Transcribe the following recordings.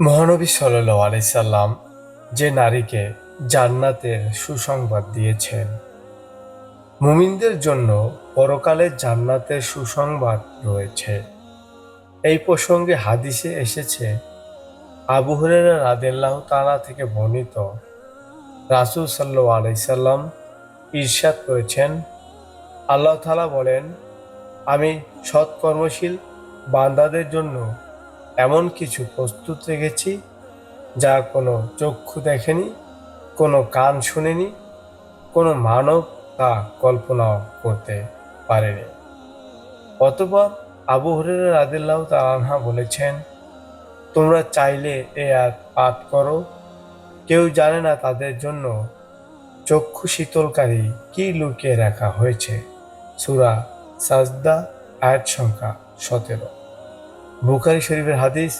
মহানবী সাল্লাল্লাহু আলাইহি সাল্লাম যে নারীকে জান্নাতের সুসংবাদ দিয়েছেন, মুমিনদের জন্য পরকালে জান্নাতের সুসংবাদ রয়েছে। এই প্রসঙ্গে হাদিসে এসেছে, আবু হুরায়রা রাদিয়াল্লাহু তাআলা থেকে বর্ণিত, রাসূল সাল্লাল্লাহু আলাইহি সাল্লাম ইরশাদ করেছেন, আল্লাহ তাআলা বলেন, আমি সৎকর্মশীল বান্দাদের জন্য এমন কিছু প্রস্তুত রেখেছি যা কোনো চক্ষু দেখেনি, কোনো কান শুনেনি, কোনো মানব তা কল্পনাও করতে পারেনি। অতঃপর আবু হুরায়রা রাদিয়াল্লাহু তাআলা আনহু বলেছেন, তোমরা চাইলে এ আয়াত পাঠ করো, কেউ জানে না তাদের জন্য চক্ষু শীতলকারী কি লুকিয়ে রাখা হয়েছে। সূরা সাজদা আয়াত সংখ্যা 17। বুখারী শরীফের হাদিস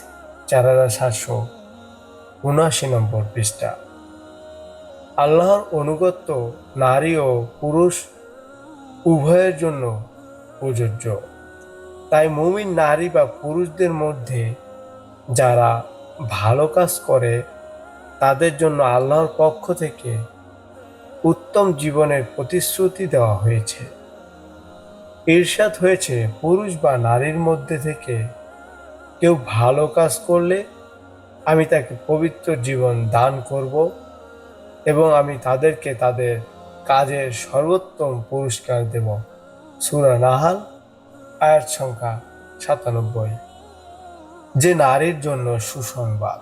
4779 নম্বর পৃষ্ঠা। আল্লাহর অনুগত্য নারী ও পুরুষ উভয়ের জন্য প্রযোজ্য। তাই মুমিন নারী বা পুরুষদের মধ্যে যারা ভালো কাজ করে তাদের জন্য আল্লাহর পক্ষ থেকে উত্তম জীবনের প্রতিশ্রুতি দেওয়া হয়েছে। ইরশাদ হয়েছে, পুরুষ বা নারীর মধ্যে থেকে কেউ ভালো কাজ করলে আমি তাকে পবিত্র জীবন দান করব এবং আমি তাদেরকে তাদের কাজের সর্বোত্তম পুরস্কার দেব। সূরা নাহাল আয়াত সংখ্যা 97। যে নারীর জন্য সুসংবাদ।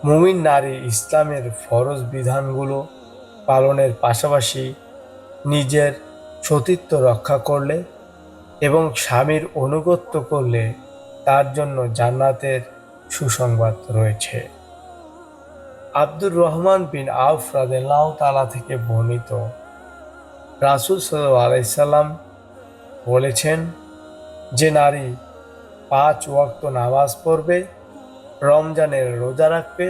মুমিন নারী ইসলামের ফরজ বিধানগুলো পালনের পাশাপাশি নিজের সতীত্ব রক্ষা করলে এবং স্বামীর আনুগত্য করলে তার জন্য জান্নাতের সুসংবাদ রয়েছে। আব্দুর রহমান বিন আউফ রাদিয়াল্লাহু তাআলা থেকে বর্ণিত, রাসূল সাল্লাল্লাহু আলাইহি সাল্লাম বলেছেন, যে নারী 5 ওয়াক্ত নামাজ পড়বে, রমজানের রোজা রাখবে,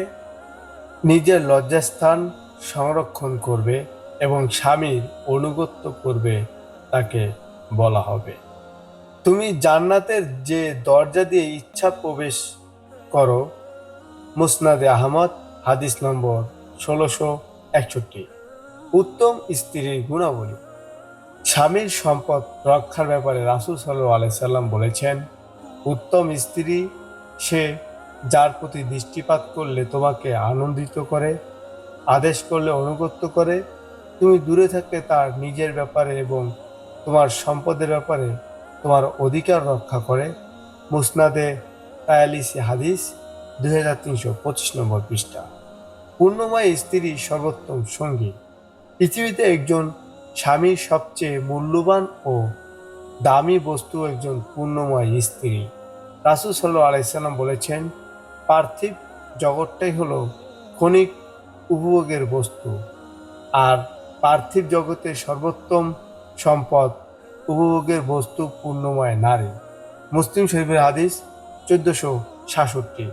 নিজের লজ্জাস্থান সংরক্ষণ করবে এবং স্বামীর আনুগত্য করবে, তাকে বলা হবে, তুমি জান্নাতের যে দরজা দিয়ে ইচ্ছা প্রবেশ করো। মুসনাদে আহমদ হাদিস নম্বর 1661। উত্তম স্ত্রীর গুণাবলী। স্বামীর সম্পদ রক্ষার ব্যাপারে রাসূল সাল্লাল্লাহু আলাইহি সাল্লাম বলেছেন, উত্তম স্ত্রী সে যার প্রতি দৃষ্টিপাত করলে তোমাকে আনন্দিত করে, আদেশ করলে অনুগত্য করে, তুমি দূরে থাকলে তার নিজের ব্যাপারে এবং তোমার সম্পদের ব্যাপারে তোমার অধিকার রক্ষা করে। মুসনাদে তায়ালিসি হাদিস 2325 নম্বর পৃষ্ঠা। পূর্ণময় স্ত্রী সর্বোত্তম সঙ্গী। পৃথিবীতে একজন স্বামীর সবচেয়ে মূল্যবান ও দামি বস্তু একজন পূর্ণময় স্ত্রী। রাসূল সাল্লাল্লাহু আলাইহি সাল্লাম বলেছেন, পার্থিব জগৎটাই হলো ক্ষণিক উপভোগের বস্তু, আর পার্থিব জগতের সর্বোত্তম সম্পদ উপভোগের বস্তু পূর্ণময় নারী। মুসলিম শরীফের হাদিস 1466।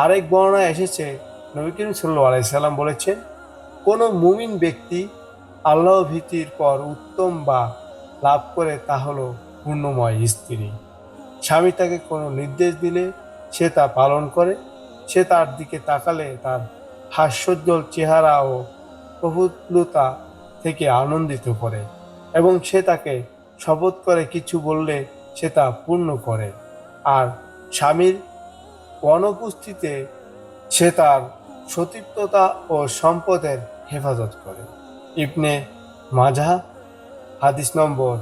আরেক বর্ণনায় এসেছে, নবী করিম সাল্লাল্লাহু আলাইহি সাল্লাম বলেছেন, কোনো মুমিন ব্যক্তি আল্লাহ ভীতির পর উত্তম বা লাভ করে তা হলো পূর্ণময় স্ত্রী। স্বামী তাকে কোনো নির্দেশ দিলে সে তা পালন করে, সে তার দিকে তাকালে তার হাস্যোজ্জ্বল চেহারা ও প্রফুল্লতা থেকে আনন্দিত করে এবং সে তাকে শপথ করে কিছু বললে সে তা পূর্ণ করে, আর স্বামীর অনুপস্থিতিতে সে তার সতীত্বতা ও সম্পদের হেফাজত করে। ইবনে মাজাহ হাদিস নম্বর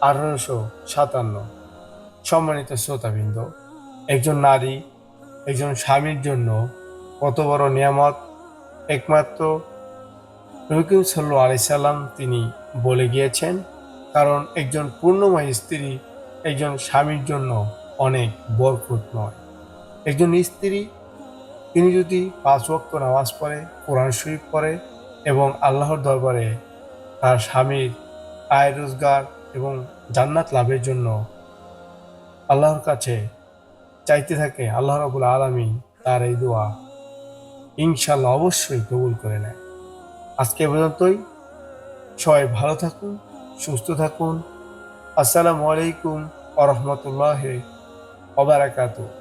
1857। সম্মানিত শ্রোতাবৃন্দ, একজন নারী একজন স্বামীর জন্য কত বড় নিয়ামত! একমাত্র নবী করিম সাল্লাল্লাহু আলাইহি সাল্লাম তিনি বলে গিয়েছেন, কারণ একজন পূর্ণময় স্ত্রী একজন স্বামীর জন্য অনেক বরকতময়। একজন স্ত্রী তিনি যদি 5 ওয়াক্ত নামাজ পড়ে, কোরআন শরীফ পড়ে এবং আল্লাহর দরবারে তার স্বামীর আয় রোজগার এবং জান্নাত লাভের জন্য আল্লাহর কাছে চাইতে থাকে, আল্লাহ রাব্বুল আলামিন তার এই দোয়া ইনশাআল্লাহ অবশ্যই কবুল করে নেয়। আজকে এ পর্যন্তই। সবাই ভালো থাকুন, সুস্থ থাকুন। আসসালামু আলাইকুম ওয়া রাহমাতুল্লাহি ওয়া বারাকাতুহু।